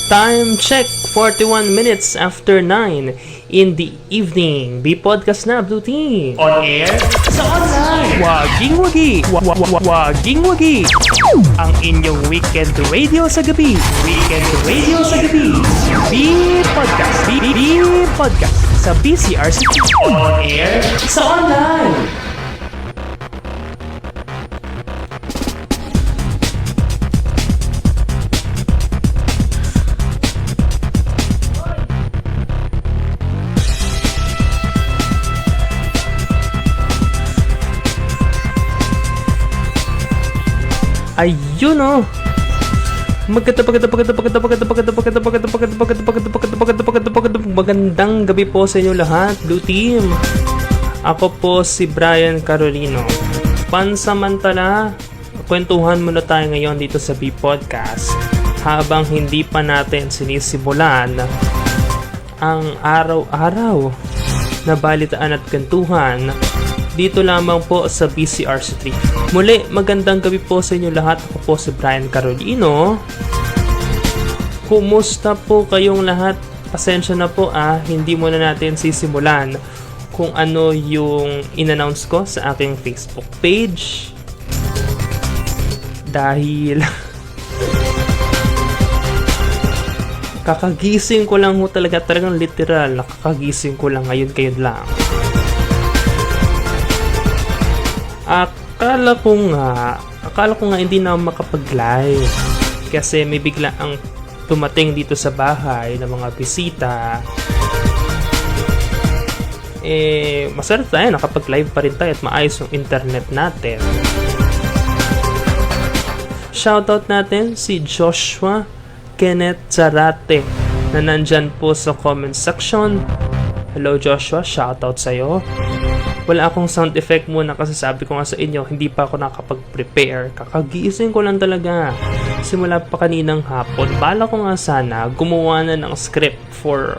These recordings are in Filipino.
Time check, 41 minutes after 9 in the evening. Podcast na, Blue Team. On air, sa online. Waging-wagi. Waging-wagi. Ang inyong weekend radio sa gabi. Podcast. Podcast sa BCRC. On air, sa online. Ayun oh. Magandang gabi po sa inyo lahat, Blue Team. Ako po si Brian Carolino. Pansamantala, kwentuhan muna tayo ngayon dito sa B-Podcast habang hindi pa natin sinisimulan ang araw-araw na balitaan at kwentuhan dito lamang po sa BCRC3. Muli, magandang gabi po sa inyo lahat. Ako po si Brian Carolino. Kumusta po kayong lahat? Pasensya na po hindi muna natin sisimulan kung ano yung in-announce ko sa aking Facebook page. Dahil kakagising ko lang ho talagang literal. Nakakagising ko lang ngayon lang. Akala ko nga hindi na makapag-live kasi may bigla ang tumating dito sa bahay ng mga bisita. Masarap tayo, nakapag-live pa rin tayo at maayos yung internet natin. Shoutout natin si Joshua Kenneth Zarate na nandyan po sa comment section. Hello Joshua, shoutout sa'yo. Wala akong sound effect muna kasi sabi ko nga sa inyo, hindi pa ako nakapag-prepare. Kakagising ko lang talaga. Simula pa kaninang hapon. Bala ko nga sana gumawa na ng script for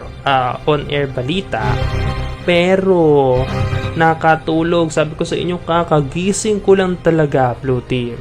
on-air balita. Pero nakatulog. Sabi ko sa inyo, kakagising ko lang talaga, Blue Team.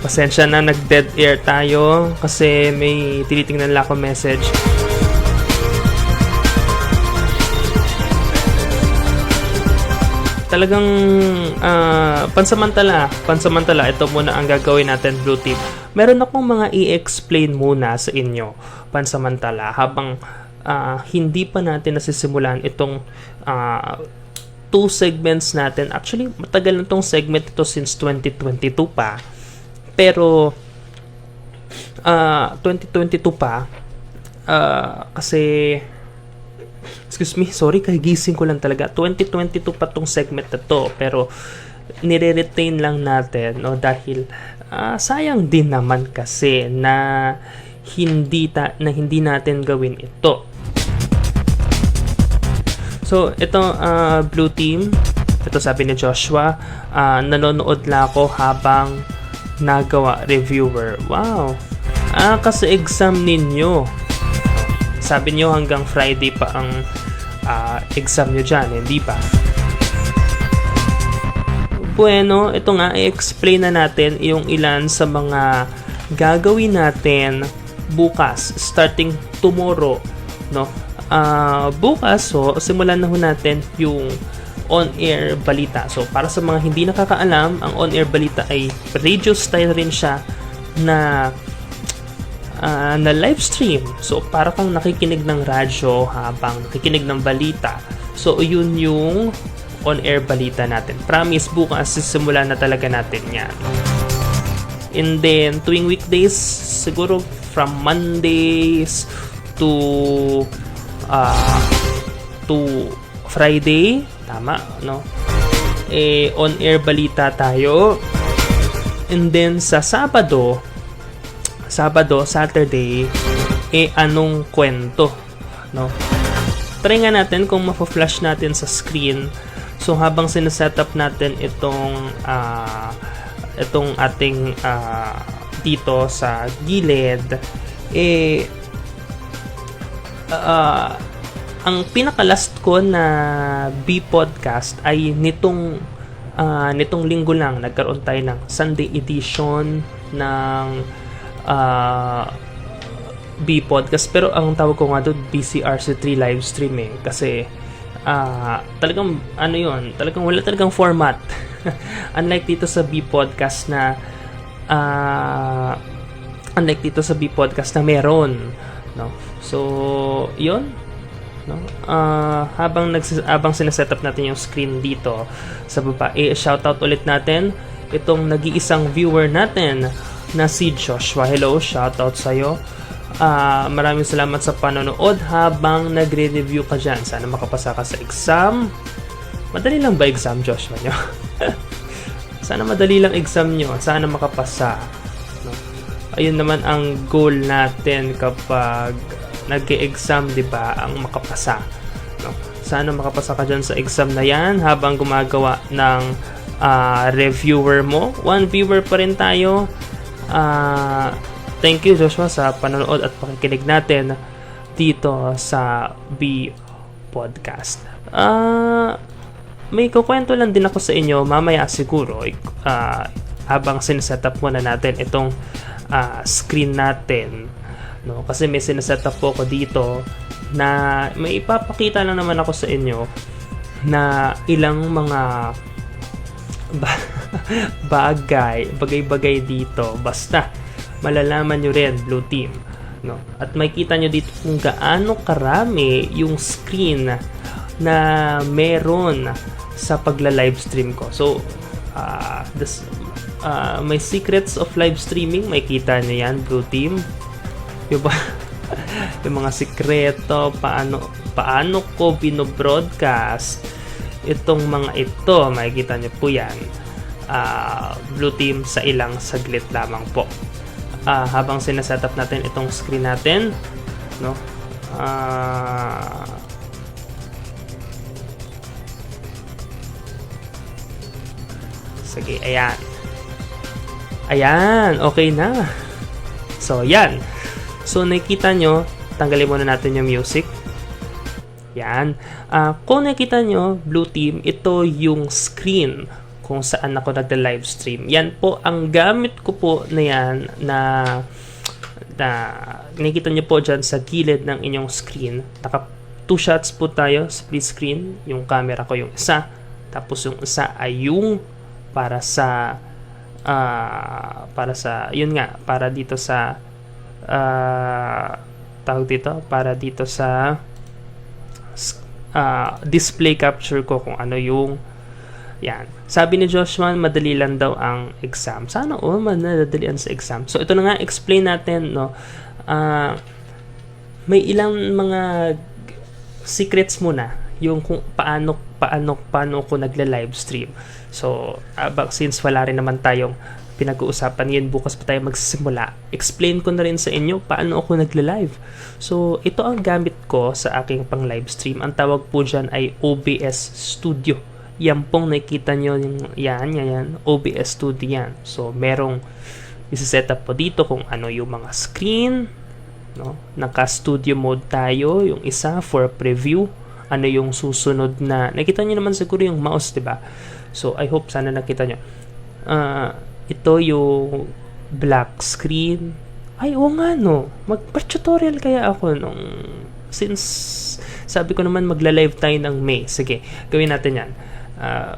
Pasensya na, nag-dead air tayo kasi may tinitingnan lang ako message. Talagang pansamantala, ito muna ang gagawin natin, Blue Team. Meron akong mga i-explain muna sa inyo pansamantala habang hindi pa natin nasisimulan itong 2 segments natin. Actually, matagal na itong segment ito since 2022 pa. Pero 2022 pa kasi excuse me, sorry, kagising ko lang talaga. 2022 pa tong segment na to, pero nire-retain lang natin, no, dahil sayang din naman kasi na hindi natin gawin ito. So ito, Blue Team, ito sabi ni Joshua, nanonood lang ako habang nagawa reviewer. Wow. Kasi exam ninyo. Sabi nyo hanggang Friday pa ang exam nyo dyan, hindi ba? Bueno, ito nga, i-explain na natin yung ilan sa mga gagawin natin bukas, starting tomorrow, no? Bukas, so, simulan na ho natin yung on-air balita. So, para sa mga hindi nakakaalam, ang on-air balita ay radio style rin siya na live stream. So, para kang nakikinig ng radyo habang nakikinig ng balita. So, yun yung on-air balita natin. Promise, bukas simulan na talaga natin yan. And then, tuwing weekdays, siguro from Mondays to Friday, tama, no? On-air balita tayo. And then sa Sabado, Saturday, anong kwento, no? try nga natin kung mapa-flash natin sa screen. So habang sinesetup natin itong ating dito sa gilid, ang pinaka-last ko na B-podcast ay nitong linggo lang. Nagkaroon tayo ng Sunday edition ng B-podcast. Pero ang tawag ko nga doon, BCRC3 live stream kasi talagang talagang wala talagang format. Unlike dito sa B-podcast na meron, no? So, yun, no? Habang sineset up natin yung screen dito sa baba, shoutout ulit natin itong nag-iisang viewer natin na si Joshua. Hello, shoutout sa'yo. Maraming salamat sa panonood habang nagre-review ka dyan. Sana makapasa ka sa exam. Madali lang ba exam, Joshua nyo? Sana madali lang exam nyo. Sana makapasa, no? Ayun naman ang goal natin kapag nag-exam, di ba? Ang makapasa, no? Sana makapasa ka dyan sa exam na yan habang gumagawa ng reviewer mo. 1 viewer pa rin tayo. Thank you, Joshua, sa panonood at pakikinig natin dito sa B Podcast. May kukwento lang din ako sa inyo mamaya siguro habang sinesetup muna natin itong screen natin, no? Kasi may sinesetup po ako dito na may ipapakita lang naman ako sa inyo na ilang mga bagay-bagay dito. Basta malalaman nyo rin, Blue Team, no? At makikita nyo dito kung gaano karami yung screen na meron sa pagla-live stream ko. So, may secrets of live streaming, makikita nyo yan, Blue Team. Yung mga sikreto, paano ko binobroadcast itong mga ito, makikita nyo po yan, Blue Team, sa ilang saglit lamang po. Habang sinesetup natin itong screen natin, no? Sige, ayan, okay na. So, yan. So, nakikita nyo, tanggalin muna natin yung music. Yan. Kung nakikita nyo, Blue Team, ito yung screen kung saan ako nagda-live stream. Yan po ang gamit ko po na yan na nakikita nyo po dyan sa gilid ng inyong screen. Naka 2 shots po tayo, split screen. Yung camera ko yung isa, tapos yung isa ay yung para yun nga, para dito sa tawag dito, para dito sa display capture ko kung ano yung yan. Sabi ni Joshua, madali lang daw ang exam. Sana madalian sa exam. So ito na nga, explain natin, no? May ilang mga secrets muna yung kung paano ko nagla-live stream. So, since wala rin naman tayong pinag-uusapan yun, bukas pa tayo magsisimula, explain ko na rin sa inyo paano ako nagla-live. So, ito ang gamit ko sa aking pang live stream. Ang tawag po dyan ay OBS Studio. Yan pong nakikita nyo, yan, OBS Studio yan. So, merong isa-set up po dito kung ano yung mga screen, no? Naka-studio mode tayo, yung isa for preview, ano yung susunod na, nakita nyo naman siguro yung mouse, diba? So, I hope sana nakita nyo. Ito yung black screen. Ay, oo nga, no. Mag-tutorial kaya ako since sabi ko naman magla-live tayo ng May. Sige, gawin natin yan.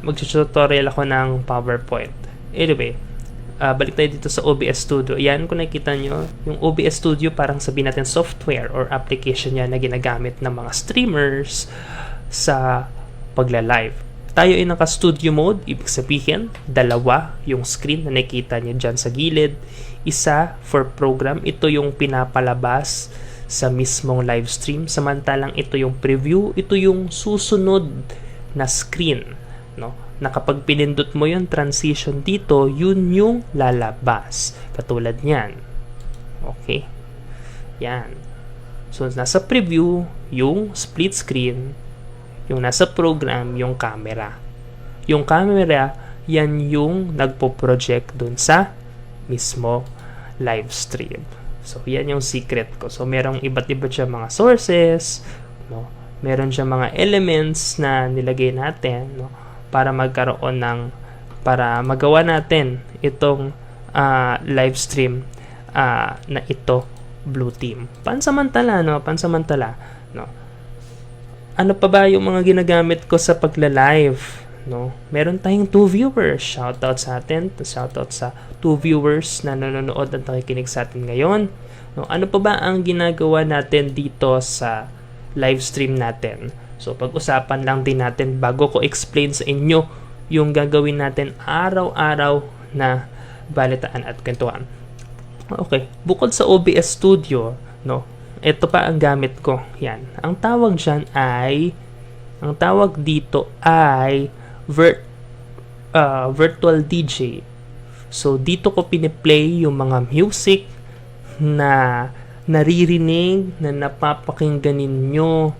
Mag-tutorial ako ng PowerPoint. Anyway, balik tayo dito sa OBS Studio. Yan, kung nakikita nyo, yung OBS Studio parang sabihin natin software or application yan na ginagamit ng mga streamers sa pagla-live. Tayo ay naka-studio mode, ibig sabihin, 2 yung screen na nakikita nyo dyan sa gilid. Isa for program, ito yung pinapalabas sa mismong live stream. Samantalang ito yung preview, ito yung susunod na screen, no? Na kapag pinindot mo yung transition dito, yun yung lalabas. Katulad niyan. Okay? Yan. So, nasa preview, yung split screen, yung nasa program, yung camera. Yung camera, yan yung nagpo-project dun sa mismo live stream. So, yan yung secret ko. So, merong iba't iba siya mga sources, no? Meron siya mga elements na nilagay natin, no? Para magkaroon ng, para magawa natin itong live stream na ito, Blue Team. Pansamantala, no? Pansamantala, no? Ano pa ba yung mga ginagamit ko sa pagla-live? No, meron tayong 2 viewers. Shoutout sa atin. Shoutout sa 2 viewers na nanonood at nakikinig sa atin ngayon. No, ano pa ba ang ginagawa natin dito sa live stream natin? So, pag-usapan lang din natin bago ko explain sa inyo yung gagawin natin araw-araw na balitaan at kwentuhan. Okay, bukod sa OBS Studio, no, ito pa ang gamit ko. Yan. Ang tawag dito ay virtual DJ. So, dito ko piniplay yung mga music na naririnig, na napapakinggan ninyo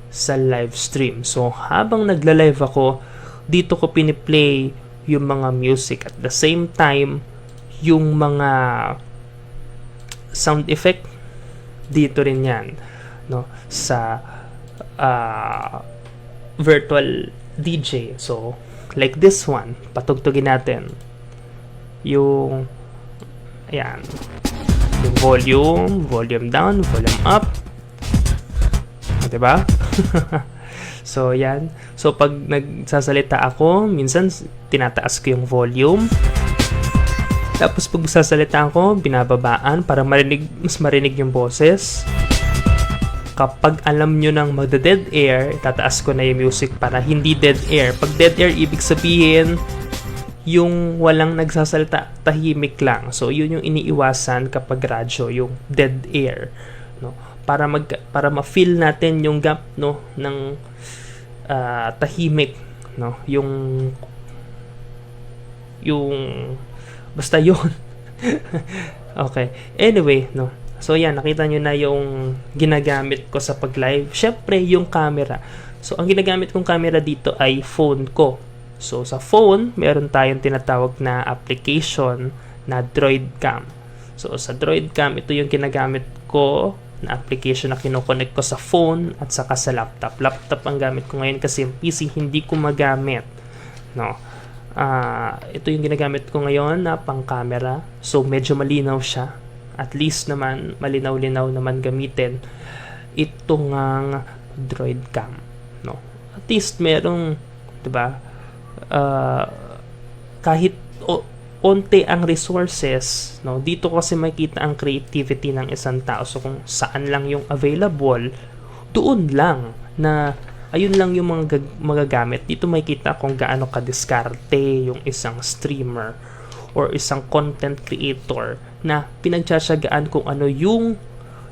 sa live stream. So, habang nagla-live ako, dito ko piniplay yung mga music. At the same time, yung mga sound effect, dito rin yan, no, sa virtual DJ. So, like this one, patugtugin natin yung, ayan, yung volume down, volume up, diba? So, yan. So, pag nagsasalita ako, minsan tinataas ko yung volume. Tapos, pag sasalita ako, binababaan para mas marinig yung boses. Kapag alam nyo nang magda-dead air, tataas ko na yung music para hindi dead air. Pag dead air, ibig sabihin, yung walang nagsasalita, tahimik lang. So, yun yung iniiwasan kapag radyo, yung dead air. No? Para ma-feel natin yung gap, no, ng tahimik. No? Yung basta yun. Okay. Anyway, no. So, yan. Nakita nyo na yung ginagamit ko sa pag-live. Syempre, yung camera. So, ang ginagamit kong camera dito ay phone ko. So, sa phone, meron tayong tinatawag na application na Droidcam. So, sa Droidcam, ito yung ginagamit ko na application na kinoconnect ko sa phone at saka sa laptop. Laptop ang gamit ko ngayon kasi yung PC hindi ko magamit. No? Ito yung ginagamit ko ngayon na pang camera. So, medyo malinaw siya. At least naman, malinaw-linaw naman gamitin itong Droidcam, no? At least merong, 'di ba? Kahit onte ang resources, no? Dito kasi makita ang creativity ng isang tao. So kung saan lang yung available, doon lang na ayun lang yung mga magagamit. Dito makita kung gaano ka-diskarte yung isang streamer or isang content creator na pinagtsatsagaan kung ano yung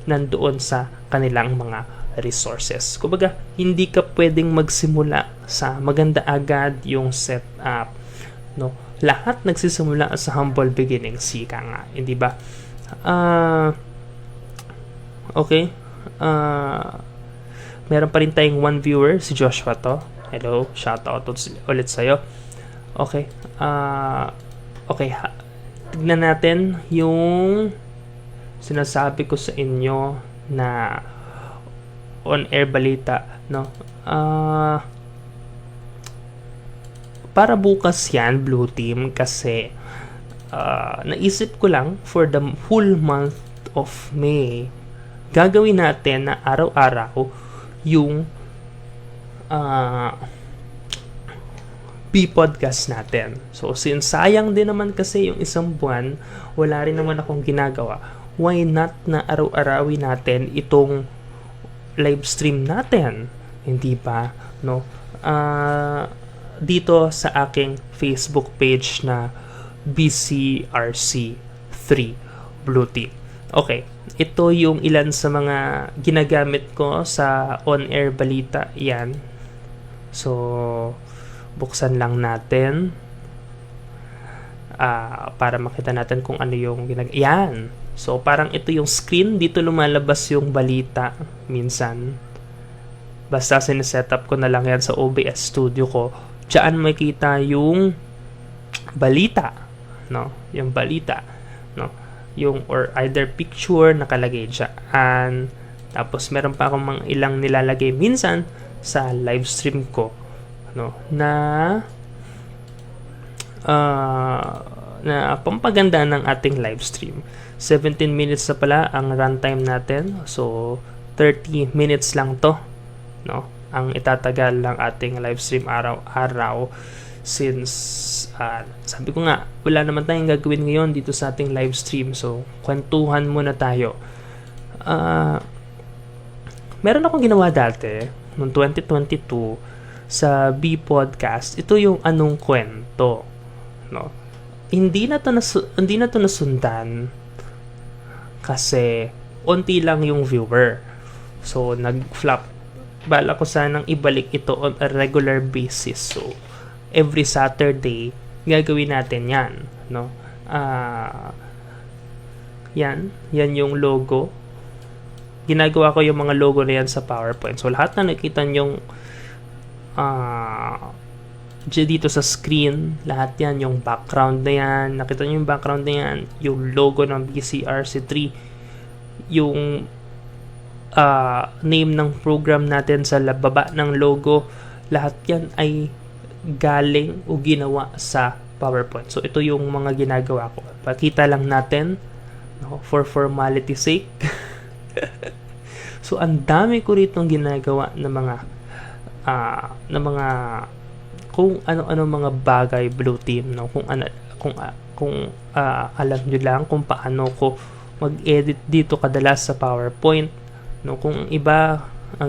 nandoon sa kanilang mga resources. Kumbaga, hindi ka pwedeng magsimula sa maganda agad yung setup, no? Lahat nagsisimula sa humble beginnings, ika nga, hindi ba? Okay. Meron pa rin tayong 1 viewer, si Joshua to. Hello, shoutout ulit sa'yo. Okay. Okay, tignan natin yung sinasabi ko sa inyo na on-air balita, no? Para bukas yan, Blue Team, kasi naisip ko lang for the whole month of May, gagawin natin na araw-araw yung podcast natin. So, since sayang din naman kasi yung isang buwan, wala rin naman akong ginagawa. Why not na araw-arawin natin itong live stream natin? Hindi ba? No? Dito sa aking Facebook page na BCRC3 Blue Team. Okay. Ito yung ilan sa mga ginagamit ko sa on-air balita. Yan. So, buksan lang natin para makita natin kung ano yung yan. So, parang ito yung screen. Dito lumalabas yung balita minsan. Basta sinesetup ko na lang yan sa OBS Studio ko. Diyan makita yung balita. No? Yung balita. No? Yung or either picture nakalagay dyan. Tapos, meron pa akong mga ilang nilalagay minsan sa live stream ko. No? Na pampaganda ng ating live stream. 17 minutes na pala ang runtime natin. So, 30 minutes lang to, no? Ang itatagal ng ating live stream araw-araw since sabi ko nga, wala naman tayong gagawin ngayon dito sa ating live stream. So, kwentuhan muna tayo. Meron akong ginawa dati noong 2022 sa B Podcast. Ito yung anong kwento, no? Hindi na to nasundan kasi onti lang yung viewer. So, nag-flop. Bala ko sanang ibalik ito on a regular basis. So, every Saturday, gagawin natin yan. No? Yan yung logo. Ginagawa ko yung mga logo na yan sa PowerPoint. So, lahat na nakita nyong dito sa screen, lahat yan, yung background na yan, nakita nyo yung background na yan, yung logo ng BCRC3, yung name ng program natin sa baba ng logo, lahat yan ay galing o ginawa sa PowerPoint. So, ito yung mga ginagawa ko. Pakita lang natin, no, for formality sake. So, ang dami ko rito ginagawa ng mga kung ano-ano mga bagay blue team, no, kung alam niyo lang kung paano ko mag-edit dito kadalas sa PowerPoint, no, kung iba ang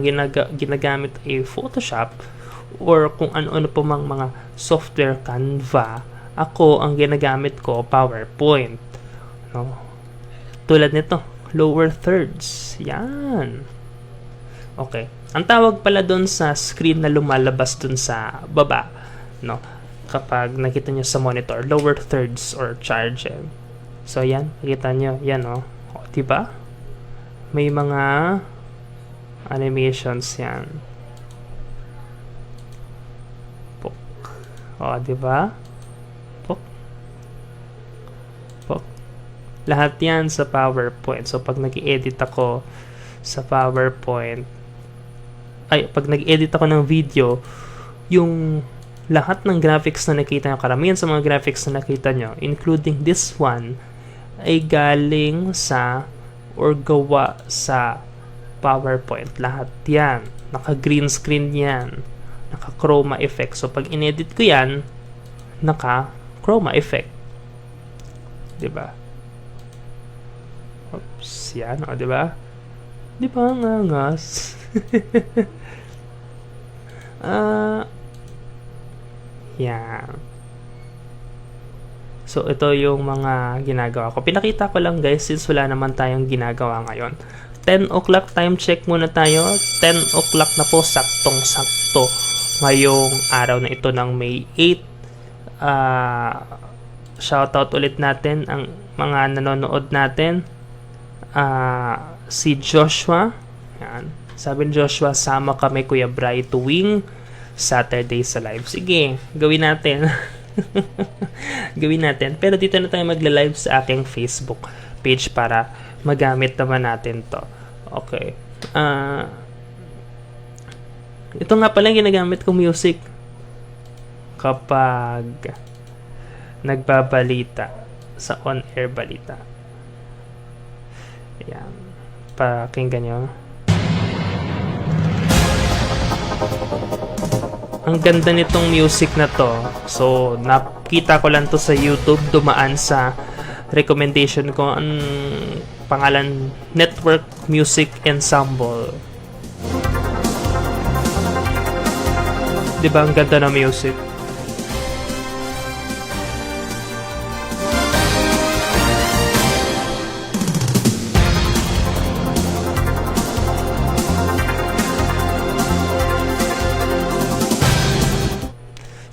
ginagamit ay Photoshop or kung ano-ano pa mang mga software, Canva, ako ang ginagamit ko PowerPoint, no, tulad nito lower thirds, yan. Okay. Ang tawag pala doon sa screen na lumalabas doon sa baba, no? Kapag nakita nyo sa monitor, lower thirds or charge. So, yan. Nakita nyo. Yan, oh. O, diba? May mga animations yan. Pok. O, diba? Pok. Pok. Lahat yan sa PowerPoint. So, pag nag-edit ako sa PowerPoint, pag nag-edit ako ng video, yung lahat ng graphics na nakita nyo, karamihan sa mga graphics na nakita nyo, including this one, ay galing sa or gawa sa PowerPoint. Lahat yan. Naka-green screen yan. Naka-chroma effect. So, pag inedit ko yan, naka-chroma effect. Diba? Oops. Yan. O, diba? Diba? Ngangas. Yan. So, ito yung mga ginagawa ko. Pinakita ko lang guys since wala naman tayong ginagawa ngayon. 10 o'clock time check muna tayo. 10 o'clock na po, saktong-sakto ngayong araw na ito ng May 8. Shoutout ulit natin ang mga nanonood natin. Si Joshua. Yan. Sabi ni Joshua, sama kami Kuya Bri tuwing Saturday sa live. Sige, gawin natin. Gawin natin. Pero dito na tayo magla-live sa aking Facebook page para magamit naman natin to. Okay. Ito nga pala ginagamit kong music kapag nagbabalita sa on-air balita. Ayan. Pakinggan nyo. Ang ganda nitong music na to. So, nakita ko lang to sa YouTube. Dumaan sa recommendation ko. Ang pangalan, Network Music Ensemble. Diba ang ganda ng music?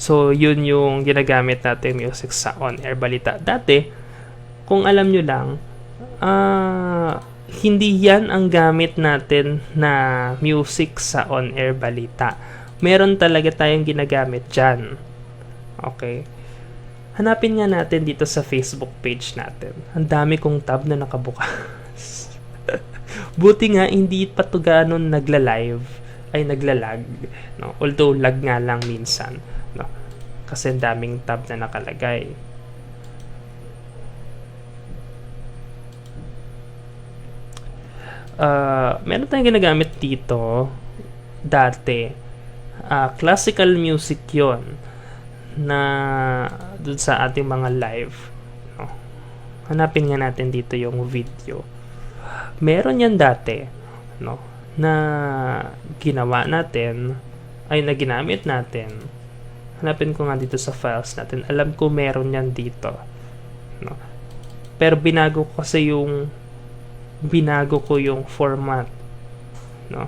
So, yun yung ginagamit natin music sa on-air balita. Dati, kung alam nyo lang, hindi yan ang gamit natin na music sa on-air balita. Meron talaga tayong ginagamit dyan. Okay. Hanapin nga natin dito sa Facebook page natin. Ang dami kong tab na nakabukas. Buti nga hindi pa to ganon nagla-live ay naglalag, no? Although lag nga lang minsan, no? Kasi ang daming tab na nakalagay. Meron tayong ginagamit dito dati. Classical music yon na dun sa ating mga live, no? Hanapin nga natin dito yung video. Meron yan dati, no, na ginawa natin ay na ginamit natin. Hanapin ko nga dito sa files natin. Alam ko meron yan dito, no? Pero binago ko yung format, no?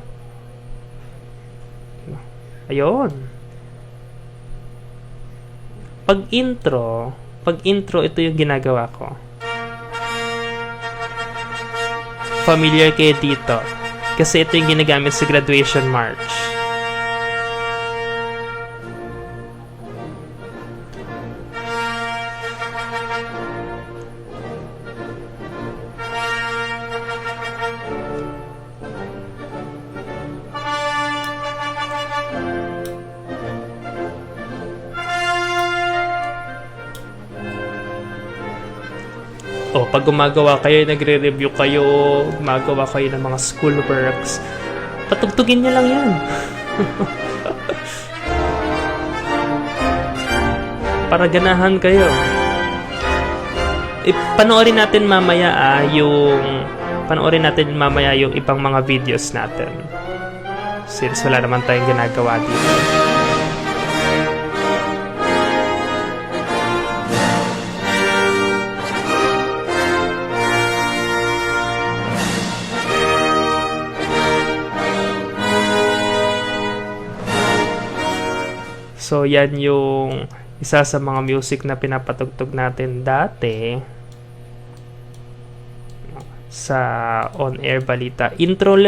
Ayun. Pag intro ito yung ginagawa ko. Familiar kayo dito kasi ito yung ginagamit sa graduation march. Pag gumagawa kayo, nagre-review kayo, gumagawa kayo ng mga school works, patugtugin nyo lang yan. Para ganahan kayo. Panoorin natin mamaya yung ibang mga videos natin. Since wala naman tayong ginagawa dito. So, yan yung isa sa mga music na pinapatugtog natin dati sa on-air balita. Intro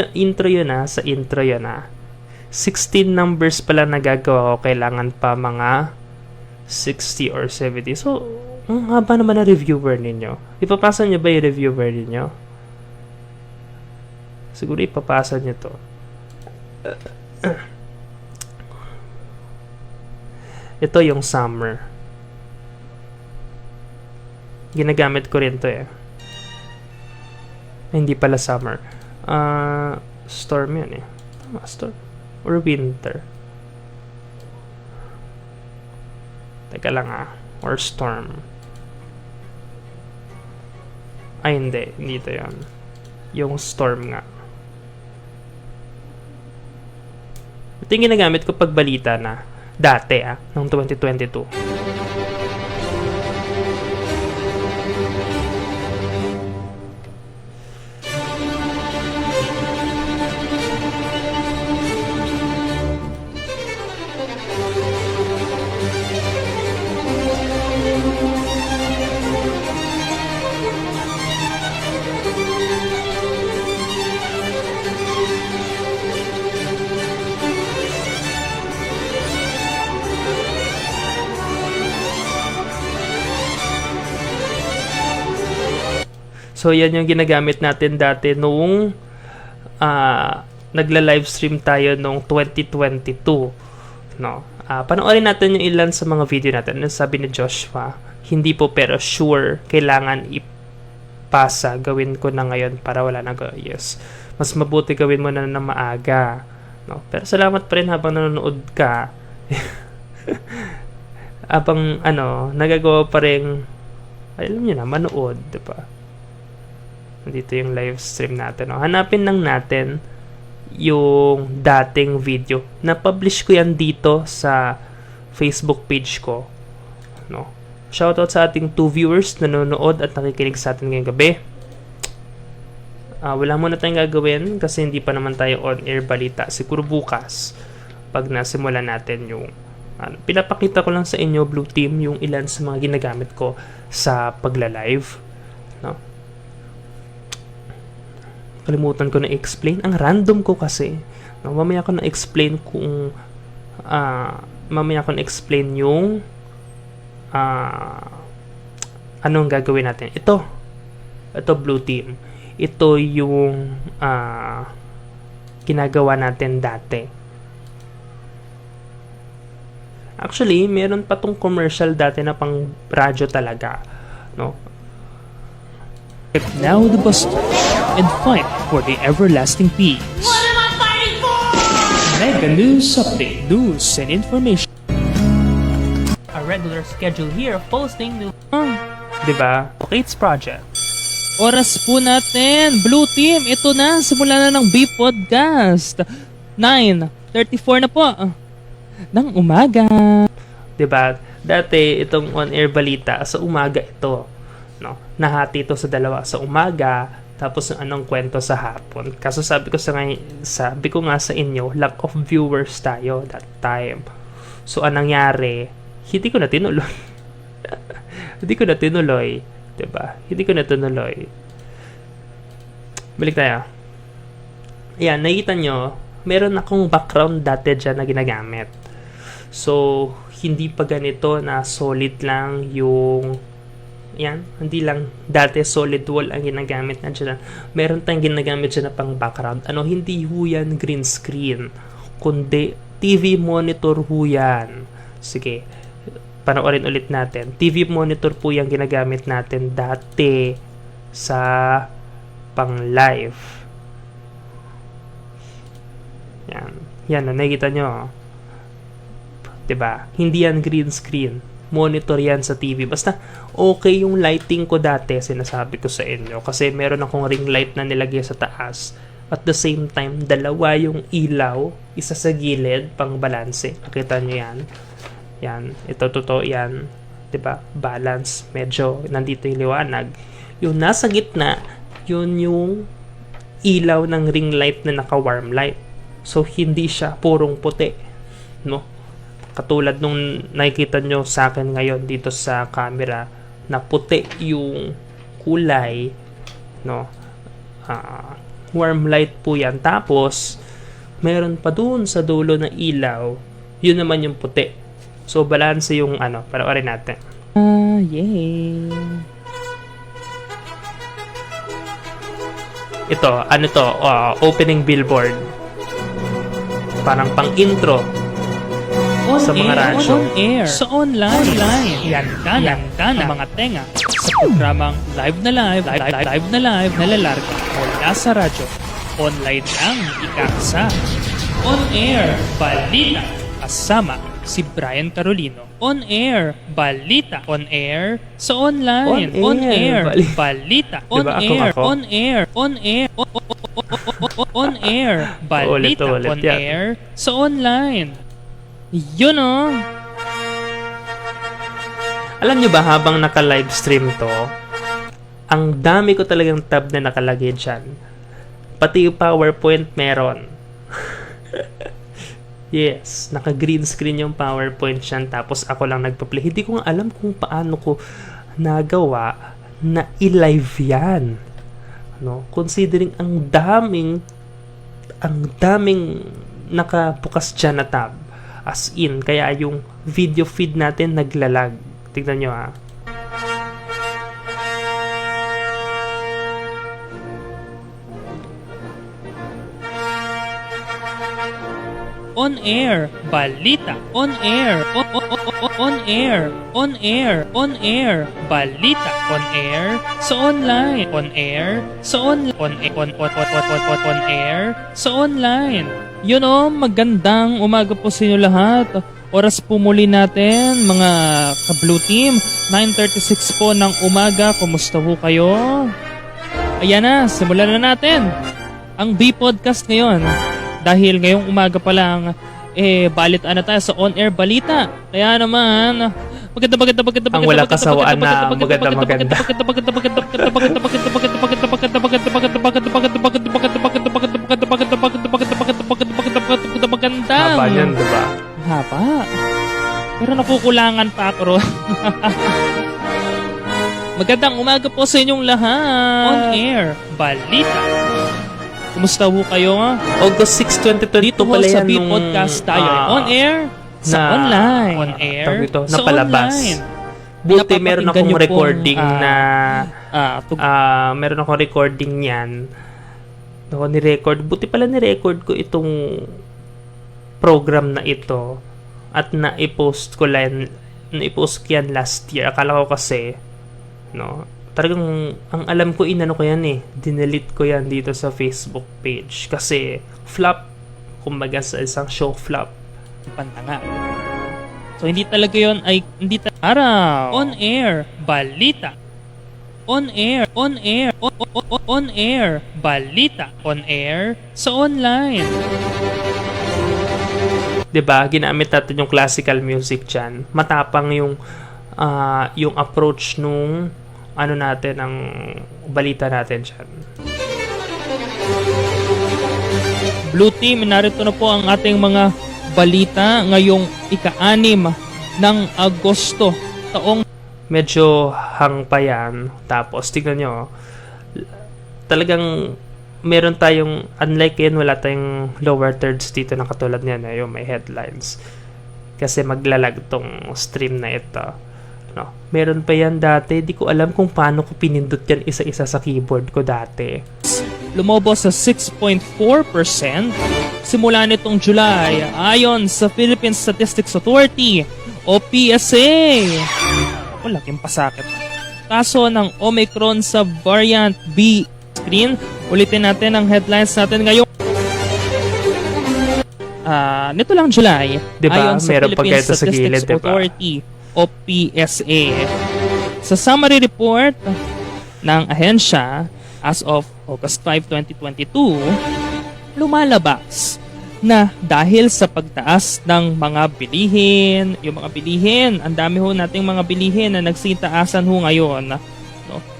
yun sa intro yun 16 numbers pala nagagawa ko. Kailangan pa mga 60 or 70. So, ang haba naman na reviewer ninyo. Ipapasa nyo ba yung reviewer ninyo? Siguro ipapasa nyo to. Ito yung summer. Ginagamit ko rin to hindi pala summer. Storm yun storm. Or winter. Teka lang Or storm. Ay hindi. Hindi ito yun. Yung storm nga. Ito yung ginagamit ko pag balita na. Dati noong 2022. So, yan yung ginagamit natin dati noong nagla-livestream tayo noong 2022. No? Panoorin natin yung ilan sa mga video natin. Ano sabi ni Joshua? Hindi po pero sure, kailangan ipasa. Gawin ko na ngayon para wala na yes. Mas mabuti gawin mo na maaga. No? Pero salamat pa rin habang nanonood ka. Habang nagagawa pa rin, alam nyo na, manood. Diba? Dito yung live stream natin. Hanapin lang natin yung dating video. Na-publish ko yan dito sa Facebook page ko. No? Shoutout sa ating 2 viewers na nanonood at nakikinig sa atin ngayong gabi. Wala muna tayong gagawin kasi hindi pa naman tayo on-air balita. Siguro bukas pag nasimulan natin yung pinapakita ko lang sa inyo, Blue Team, yung ilan sa mga ginagamit ko sa pagla-live. No? Kalimutan ko na explain. Ang random ko kasi. No, mamaya ko na explain kung yung anong gagawin natin. Ito blue team. Ito yung ginagawa natin dati. Actually, meron pa tong commercial dati na pang radyo talaga, no? Now the bus and fight for the everlasting peace. What am I fighting for? Mega news update, news and information. A regular schedule here of posting new Diba? Kate's Project. Oras po natin, Blue Team. Ito na, simula na ng B-Podcast. 9:34 na po ng umaga. Diba? Dati, itong on-air balita, sa umaga ito. No? Nahati ito sa dalawa. Sa umaga, tapos yung anong kwento sa hapon. Kaso sabi ko nga sa inyo, lack of viewers tayo that time. So, anong nangyari? Hindi ko na tinuloy. Diba? Hindi ko na tinuloy. Balik tayo. Ayan, nakikita nyo, meron akong background dati dyan na ginagamit. So, hindi pa ganito na solid lang yung yan, hindi lang dati solid wall ang ginagamit na dyan. Meron tayong ginagamit dyan na pang background. Hindi ho yan green screen, kundi TV monitor ho yan. Sige, panoorin ulit natin. TV monitor po yung ginagamit natin dati sa pang live. Yan, nakikita nyo. Diba? Hindi yan green screen. Monitor yan sa TV. Basta okay yung lighting ko dati, sinasabi ko sa inyo. Kasi meron akong ring light na nilagay sa taas. At the same time, dalawa yung ilaw. Isa sa gilid, pang balanse. Nakita nyo yan. Yan. Ito, totoo yan. Diba? Balance. Medyo nandito yung liwanag. Yung nasa gitna, yun yung ilaw ng ring light na naka-warm light. So, hindi siya purong puti. No? Katulad nung nakikita nyo sa akin ngayon dito sa camera na puti yung kulay, no? Warm light po yan. Tapos, meron pa dun sa dulo na ilaw, yun naman yung puti. So, balance yung panoorin natin. Yay! Ito, opening billboard. Parang pang-intro. Sa mga radyo. On air. Sa online. Yan ka na mga tenga sa programang live na lalarga mula sa radyo. Online lang ikakasa. On air, balita. Kasama si Brian Carolino. On air, balita. On air, sa online. On air, balita. On air, on air, on air. On air, balita. On air, sa online. Yun o. Alam nyo ba, habang naka-live stream to, ang dami ko talagang tab na nakalagay dyan. Pati yung PowerPoint meron. Yes, naka-green screen yung PowerPoint dyan, tapos ako lang nagpa-play. Hindi ko nga alam kung paano ko nagawa na i-live yan. Considering ang daming nakabukas dyan na tab. As in, kaya yung video feed natin naglalag. Tignan nyo ha. On air, balita. On air, on air, on air, on air, balita. On air, sa online. On air, sa on air, sa online. Yun o, magandang umaga po sa inyo lahat. Oras po muli natin, mga ka-Blue Team. 9:36 po ng umaga. Kumusta po kayo? Ayan na, simulan na natin ang B-Podcast ngayon. Dahil ngayong umaga pa lang, balitaan na tayo sa on-air balita. Kaya naman, maganda. Ang wala kasawaan na maganda. Haba yan, diba? Haba. Pero nakukulangan pa ako. Magandang umaga po sa inyong lahat. On air, balita. Kumusta ho kayo? August 6, 2022 Dito ho pala sa yan nung B-Podcast tayo ay on air, sa na- online, on air, tawag ito, sa napalabas. online. Buti meron Napapakinggan akong niyo pong, recording na tug- meron akong recording niyan. Ako ni-record. Buti pala ni-record ko itong program na ito at na-post ko yan last year. Akala ko kasi talagang ang alam ko inano ko yan dinelete ko yan dito sa Facebook page kasi flop, kumbaga sa isang show flop. pantanga. So hindi talaga yon ay hindi araw. On air, balita. On air, on air, on air, balita. On air, sa online. 'Di ba? Ginamit natin yung classical music diyan. Matapang yung approach nung natin ang balita natin diyan. Blue Team, narito na po ang ating mga balita ngayong ika-6 ng Agosto taong Medyo hang pa yan. Tapos, tignan nyo, talagang meron tayong, unlike yan, wala tayong lower thirds dito na katulad niyan, yung may headlines. Kasi maglalag tong stream na ito. Meron pa yan dati. Di ko alam kung paano ko pinindot yan isa-isa sa keyboard ko dati. lumobo sa 6.4% simula nitong July ayon sa Philippine Statistics Authority o PSA. Laking pasakit. Kaso ng Omicron sa variant B. Screen, ulitin natin ang headlines natin ngayon. Nito lang July, diba? ayon sa Meron Philippine sa Statistics gilid, diba? Authority o PSA. Sa summary report ng ahensya as of August 5, 2022, lumalabas na dahil sa pagtaas ng mga bilihin, ang dami ho nating mga bilihin na nagsitaasan ho ngayon.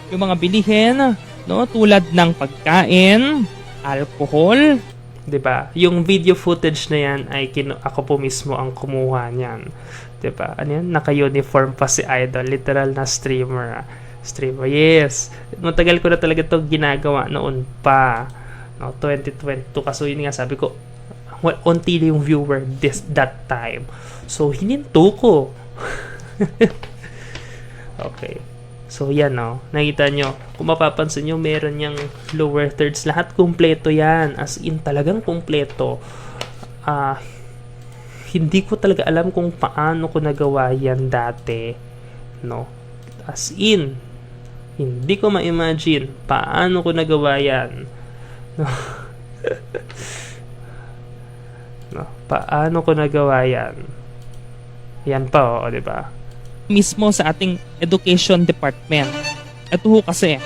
Yung mga bilihin, tulad ng pagkain, alcohol. Diba? Yung video footage na yan ay ako po mismo ang kumuha niyan. Diba? Ano yan? Naka-uniform pa si Idol. Literal na streamer. Yes. Matagal ko na talaga ito ginagawa noon pa. 2022. Kaso yun nga sabi ko, unti yung viewer that time. So, hininto ko. Okay. So, yan nakita nyo. Kung mapapansin nyo, meron yung lower thirds. Lahat kumpleto yan. As in, talagang kumpleto. Hindi ko talaga alam kung paano ko nagawa yan dati. As in, hindi ko ma-imagine paano ko nagawa yan. Paano ko nagawa yan? Yan pa, diba? Mismo sa ating education department. Ito ho kasi,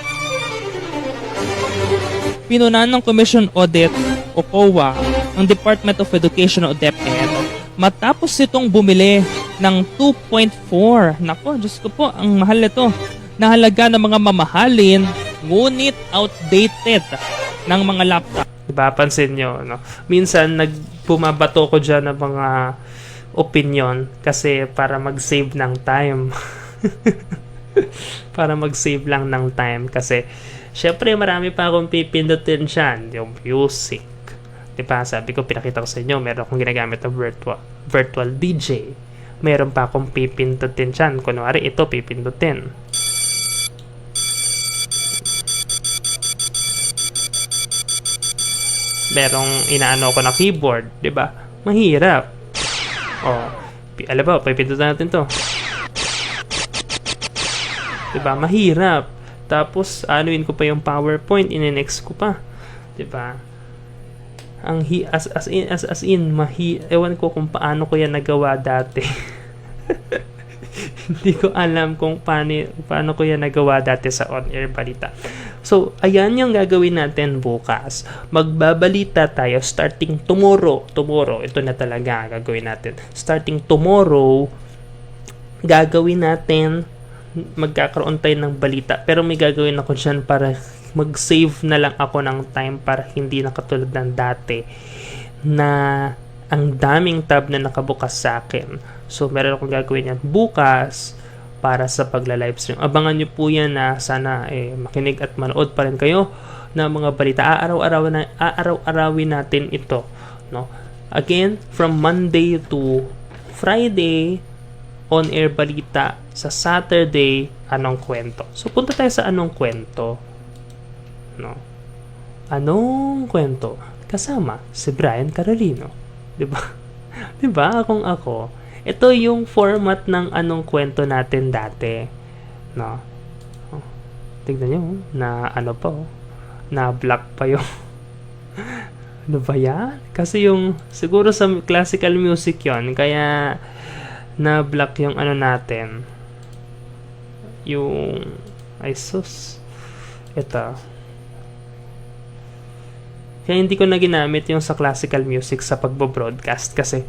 pinunan ng Commission Audit o COA ang Department of Education o DepEd matapos itong bumili ng 2.4. Nako, Diyos ko po, ang mahal nito. Na halaga ng mga mamahalin, ngunit outdated ng mga laptop. Diba, pansin nyo, minsan bumabato ko dyan ng mga opinion kasi para mag-save ng time. Para mag-save lang ng time kasi syempre marami pa akong pipindutin dyan, yung music. Diba, sabi ko, pinakita ko sa inyo, meron akong ginagamit na virtual DJ. Meron pa akong pipindutin dyan. Kunwari, ito pipindutin. Merong inaano ko na keyboard, 'di ba? Mahirap. Alam ba, pipindutin natin 'to. 'Di ba? Mahirap. Tapos anuin ko pa yung PowerPoint, ine-next ko pa. 'Di ba? Ang as in ewan ko kung paano ko yan nagawa dati. Hindi ko alam kung paano ko yan nagawa dati sa on-air balita. So, ayan yung gagawin natin bukas. Magbabalita tayo starting tomorrow. Ito na talaga gagawin natin. Starting tomorrow, gagawin natin, magkakaroon tayo ng balita. Pero may gagawin ako dyan para mag-save na lang ako ng time para hindi na katulad ng dati na ang daming tab na nakabukas sa akin. So, meron akong gagawin yan bukas para sa pagla-livestream. Abangan nyo po yan na sana makinig at manood pa rin kayo na mga balita. Aaraw-arawin natin ito, no? Again, from Monday to Friday, on-air balita. Sa Saturday, anong kwento. So, punta tayo sa anong kwento. No? Anong kwento? Kasama si Brian Carolino. Diba? Diba? Ako. Ito yung format ng anong kwento natin dati. No? Oh, tignan nyo, na ano pa, na black pa yung ano ba yan? Kasi yung, siguro sa classical music yon, kaya na black yung ano natin. Yung, ay sus. Ito. Kaya hindi ko na ginamit yung sa classical music sa pagbo-broadcast kasi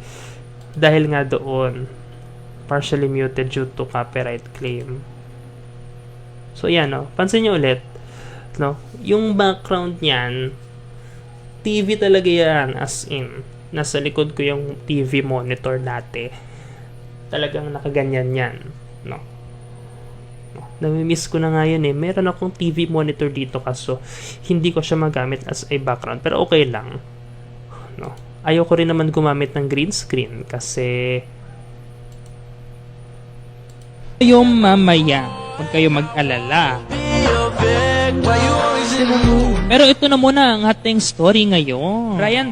dahil nga doon, partially muted due to copyright claim. So yan, no? Pansin nyo ulit, no? Yung background niyan, TV talaga yan, as in. Nasa likod ko yung TV monitor dati. Talagang nakaganyan yan. No? Namimiss ko na nga yun eh. Meron akong TV monitor dito kaso hindi ko siya magamit as a background. Pero okay lang. No? Ayoko rin naman gumamit ng green screen kasi Yung mamaya, huwag kayo mag-alala. Pero ito na muna ang ating story ngayon. Brian,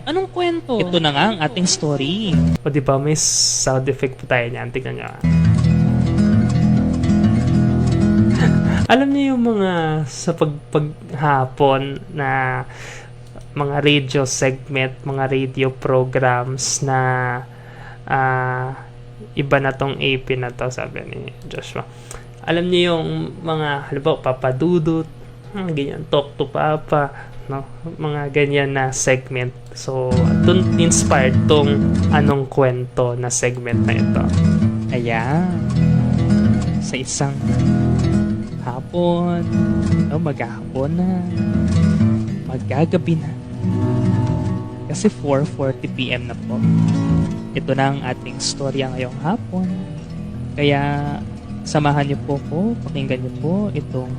Anong kwento? Ito na nga ang ating story. o diba may sound effect po tayo niyan. Tignan nyo. Alam niyo yung mga sa paghapon na mga radio segment, mga radio programs na iba na tong AP na to, sabi ni Joshua. Alam niyo yung mga, halimbawa, papadudot, ganyan, talk to papa, no? Mga ganyan na segment. So, dun inspired tong anong kwento na segment na ito. Ayan. Sa isang hapon, maghahapon na, maggagabi na. Kasi 4:40 PM na po. Ito na ang ating storya ngayong hapon. Kaya, samahan niyo po ko, pakinggan niyo po itong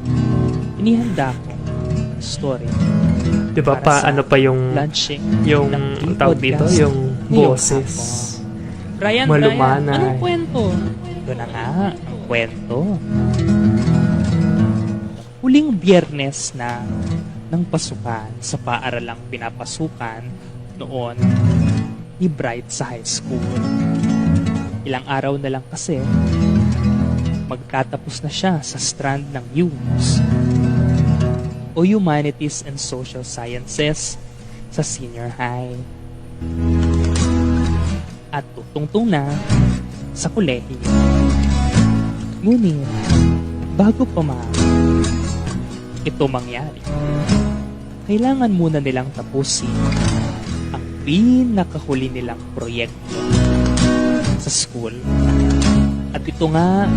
inihanda kong story. Diba Para pa, sa ano pa yung launching yung ng tawag dito, podcast yung ngayong boses. Brian, Malumanay. anong kwento? Ito na nga, ang kwento. Huling Biyernes na ng pasukan sa paaralang pinapasukan noon ni Bright sa high school. Ilang araw na lang kasi magtatapos na siya sa strand ng UMS o Humanities and Social Sciences sa senior high. At tutungtong na sa kolehiyo. Ngunit, bago pa ito mangyari, kailangan muna nilang tapusin ang pinakahuli nilang proyekto sa school. At ito nga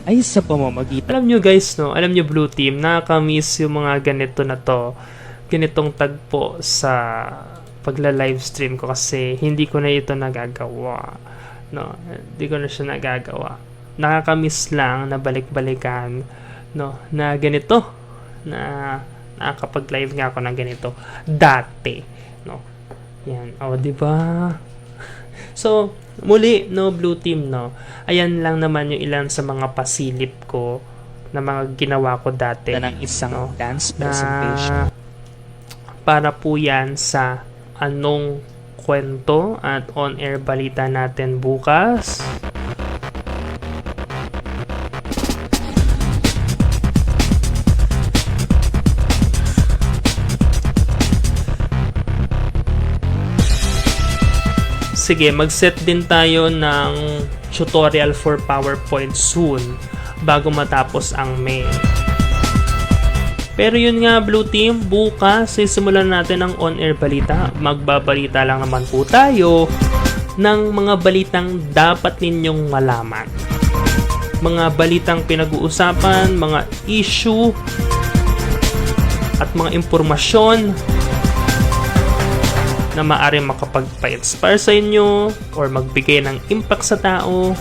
ay sa pamamagitan. Alam nyo guys, no? Alam nyo Blue Team, nakakamiss yung mga ganito na to. Ganitong tagpo sa pagla-livestream ko kasi hindi ko na ito nagagawa. No? Hindi ko na siya nagagawa. Nakakamiss lang na balik-balikan, no? Na ganito. Na nakakapag-live nga ako ng ganito dati, no? Yan, di ba? So, muli, no, Blue Team, no? Ayan lang naman yung ilan sa mga pasilip ko na mga ginawa ko dati. Ng isang no? dance Na presentation. para po yan sa anong kwento at on-air balita natin bukas. Sige, mag-set din tayo ng tutorial for PowerPoint soon bago matapos ang May. Pero yun nga Blue Team, bukas sisimulan natin ang on-air balita. Magbabalita lang naman po tayo ng mga balitang dapat ninyong malaman. Mga balitang pinag-uusapan, mga issue at mga impormasyon na maaaring makapagpa-inspire sa inyo or magbigay ng impact sa tao.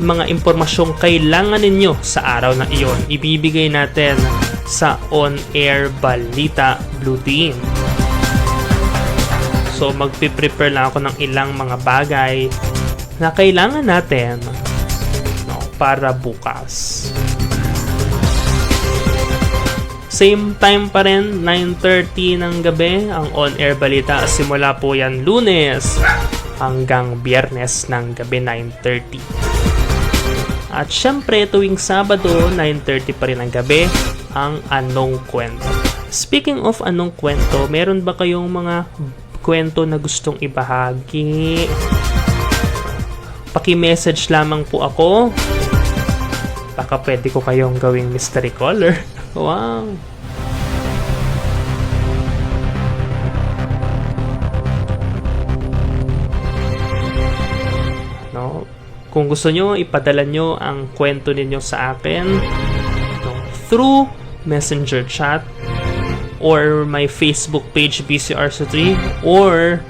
Mga impormasyong kailangan ninyo sa araw na iyon. Ibibigay natin sa on-air balita Blue Team. So magpiprepare lang ako ng ilang mga bagay na kailangan natin, no, para bukas. Same time pa rin, 9:30 ng gabi, ang on-air balita. Simula po yan Lunes hanggang Biyernes ng gabi, 9:30. At syempre, tuwing Sabado, 9:30 pa rin ng gabi, ang Anong Kwento. Speaking of Anong Kwento, meron ba kayong mga kwento na gustong ibahagi? Paki-message lamang po ako. Baka pwede ko kayong gawing mystery caller. Wow! No? Kung gusto nyo, ipadala nyo ang kwento ninyo sa akin, no, through messenger chat or my Facebook page BCRC3, or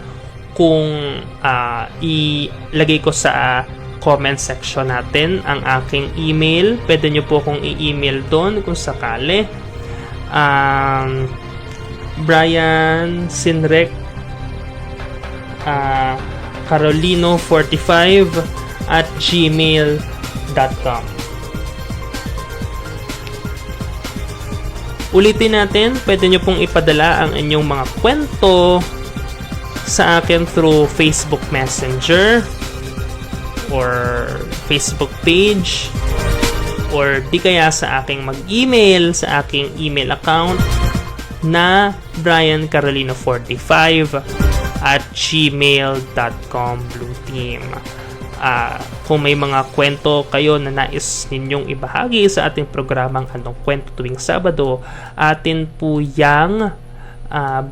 kung ilagay ko sa comment section natin ang aking email. Pwede nyo po akong i-email doon kung sakali. Brian Sinrec Carolino45@gmail.com. Ulitin natin, pwede nyo pong ipadala ang inyong mga kwento sa akin through Facebook Messenger or Facebook page, or di kaya sa aking mag-email sa aking email account na briancarolino45@gmail.com Blue Team. Kung may mga kwento kayo na nais ninyong ibahagi sa ating programang Anong Kwento tuwing Sabado, atin po yang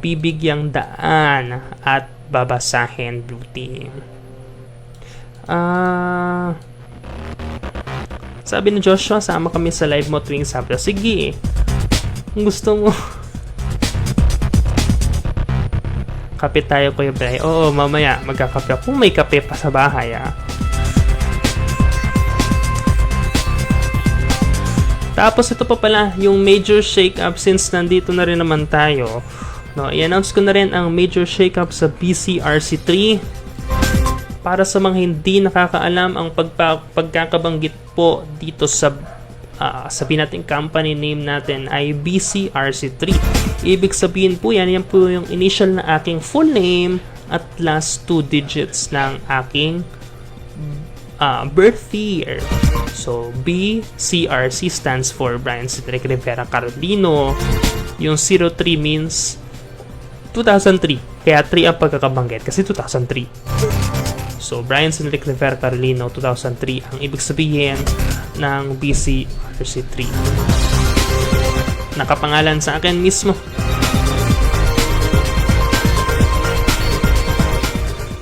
bibigyang daan at babasahin, Blue Team. Sabi ni Joshua, sama kami sa live mo tuwing Sabado. Sige, kung gusto mo. Kape tayo, Kuya Bray. Oo, mamaya magkakape ako. Kung may kape pa sa bahay, Tapos ito pa pala, yung major shake-up, since nandito na rin naman tayo. No, i-announce ko na rin ang major shake-up sa BCRC3. Para sa mga hindi nakakaalam, ang pagkakabanggit po dito sa sabihin natin company name natin ay BCRC3. Ibig sabihin po yan po yung initial na aking full name at last 2 digits ng aking birth year. So BCRC stands for Brian Cedric Rivera Carolino. Yung 03 means 2003. Kaya 3 ang pagkakabanggit kasi 2003. So, Brian Cedric Rivera Carolino, 2003 ang ibig sabihin ng BCRC3. Nakapangalan sa akin mismo.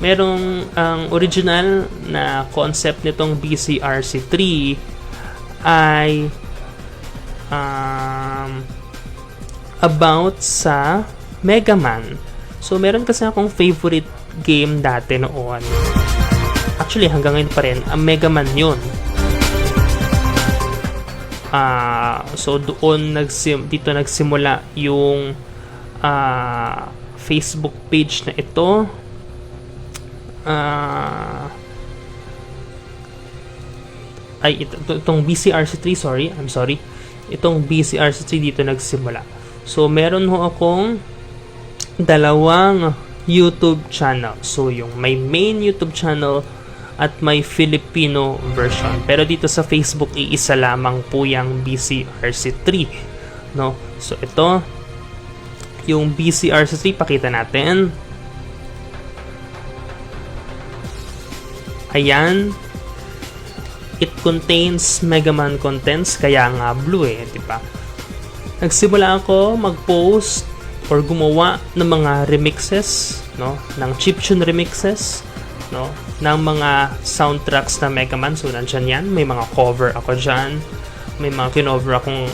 Merong ang original na concept nitong BCRC3 ay about sa Mega Man. So, meron kasi akong favorite game dati noon. Actually, hanggang ngayon pa rin, ang Mega Man yun. So, doon dito nagsimula yung Facebook page na ito. Itong BCRC3, I'm sorry. Itong BCRC3 dito nagsimula. So, meron ho akong dalawang YouTube channel. So, yung may main YouTube channel at may Filipino version. Pero dito sa Facebook, iisa lamang po yung BCRC3. No? So, ito, yung BCRC3, pakita natin. Ayan. It contains Mega Man contents, kaya nga blue diba? Nagsimula ako mag-post or gumawa ng mga remixes, no, ng chiptune remixes, no, ng mga soundtracks na Mega Man. So nandiyan yan, may mga cover ako dyan, may mga kinover akong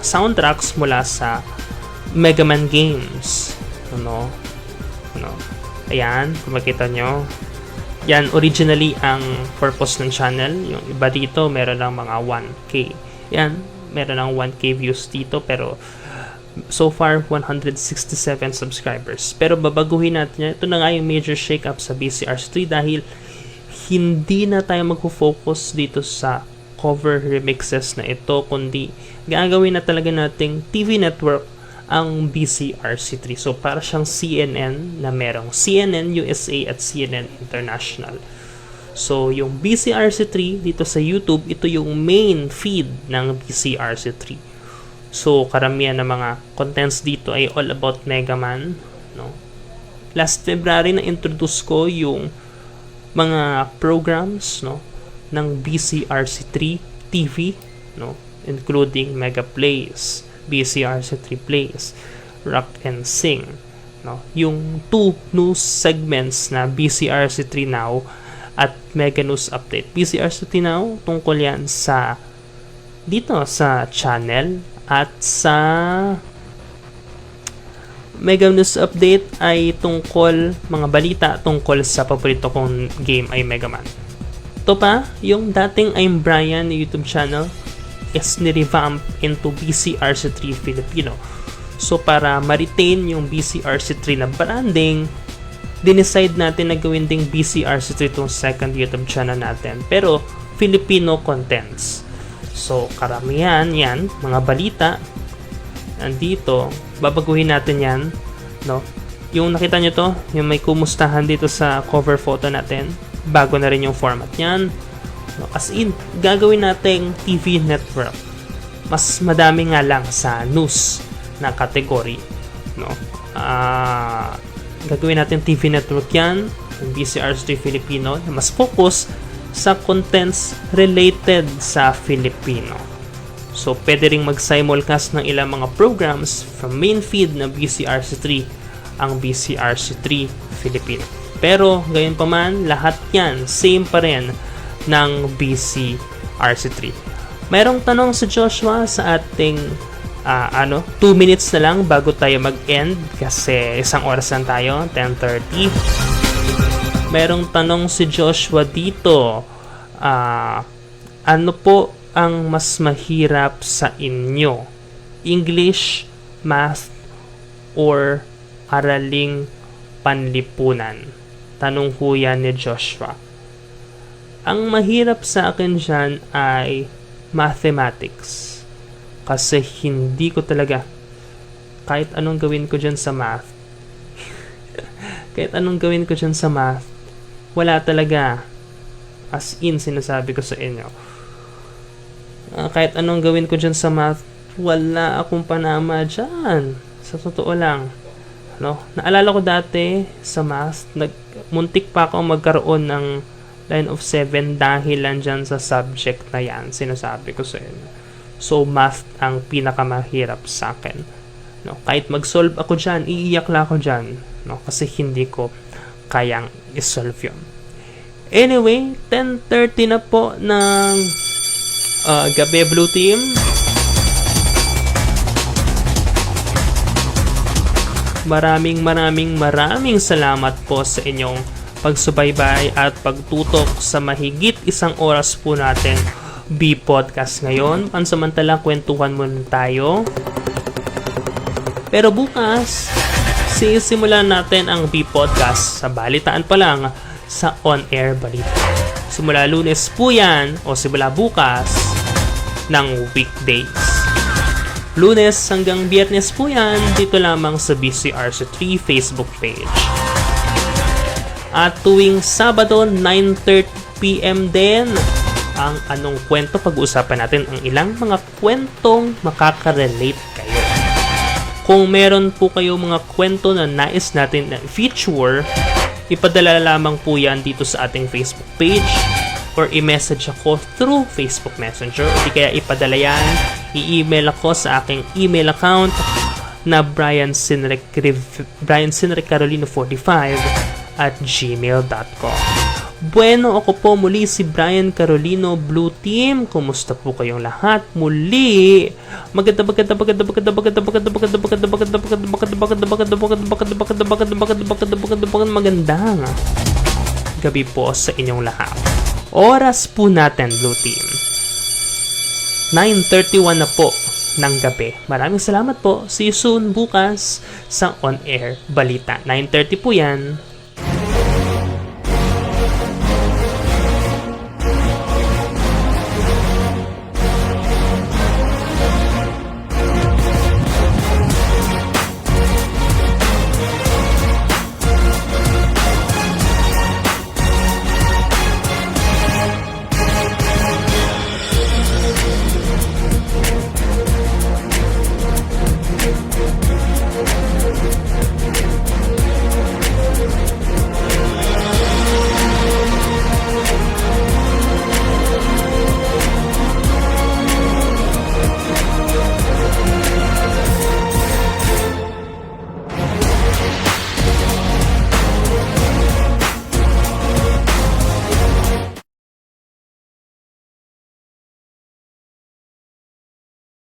soundtracks mula sa Mega Man games, no. Ayan, kung makita nyo, yan originally ang purpose ng channel. Yung iba dito meron lang mga 1K. Yan, meron ng 1K views dito, pero so far 167 subscribers. Pero babaguhin natin yan. Ito na nga yung major shake-up sa BCRC3 dahil hindi na tayo magfo-focus dito sa cover remixes na ito, kundi gagawin na talaga nating TV network ang BCRC3. So para siyang CNN na merong CNN USA at CNN International. So yung BCRC3 dito sa YouTube, ito yung main feed ng BCRC3. So karamihan ng mga contents dito ay all about Mega Man, no? Last February na introduce ko yung mga programs, no, ng BCRC3 TV, no, including Mega Plays, BCRC3 Plays, Rock and Sing, no, yung 2 news segments na BCRC3 Now at Mega News Update. BCRC3 Now tungkol yan sa dito sa channel, at sa Mega News Update ay tungkol mga balita tungkol sa paborito kong game ay Mega Man. Ito pa, yung dating I'm Brian YouTube channel is nirevamp into BCRC3 Filipino. So para ma-retain yung BCRC3 na branding, dinecide natin na gawin ding BCRC3 itong second YouTube channel natin, pero Filipino contents. So karamihan yan, mga balita, nandito, babaguhin natin yan, no? Yung nakita nyo to, yung may kumustahan dito sa cover photo natin, bago na rin yung format niyan. No? As in, gagawin nating TV network. Mas madami nga lang sa news na category, no? Gagawin natin TV network yan, yung BCRC3 Filipino, na mas focus sa contents related sa Filipino. So, pwede ring mag-simulcast ng ilang mga programs from main feed ng BCRC3, ang BCRC3 Filipino. Pero, gayon pa man, lahat yan, same pa rin ng BCRC3. Mayroong tanong si Joshua sa ating 2 minutes na lang bago tayo mag-end kasi 1 oras lang tayo, 10:30. Mayroong tanong si Joshua dito, ano po ang mas mahirap sa inyo? English, math, or araling panlipunan? Tanong po yan ni Joshua. Ang mahirap sa akin dyan ay mathematics. Kasi hindi ko talaga, kahit anong gawin ko dyan sa math, wala talaga. As in, sinasabi ko sa inyo. Kahit anong gawin ko dyan sa math, wala akong panama dyan. Sa totoo lang. No? Naalala ko dati sa math, muntik pa ako magkaroon ng line of 7 dahil lang dyan sa subject na yan. Sinasabi ko sa inyo. So, math ang pinakamahirap sa akin. No? Kahit mag-solve ako dyan, iiyak lang ako dyan. No? Kasi hindi ko kayang isolve yun. Anyway, 10:30 na po ng gabi, Blue Team. Maraming salamat po sa inyong pagsubaybay at pagtutok sa mahigit 1 oras po natin B-Podcast ngayon. Pansamantala, kwentuhan muna tayo. Pero bukas, sisimulan natin ang B-Podcast sa balitaan pa lang sa on-air balita. Simula Lunes po yan o simula bukas ng weekdays. Lunes hanggang Biyernes po yan dito lamang sa BCRC3 Facebook page. At tuwing Sabado 9:30 PM din ang anong kwento, pag-uusapan natin ang ilang mga kwentong makaka-relate kayo. Kung meron po kayo mga kwento na nais natin na feature, ipadala lamang po yan dito sa ating Facebook page or i-message ako through Facebook Messenger o di kaya ipadala yan, i-email ako sa aking email account na briancinericarolino45@gmail.com. Bueno, ako po muli si Brian Carolino, Blue Team. Kumusta po kayong lahat? Muli, magandang gabi po sa inyong lahat. Oras po natin, Blue Team. 9:31 na po ng gabi. Maraming salamat po. See you soon bukas sa On Air Balita. 9:30 po yan.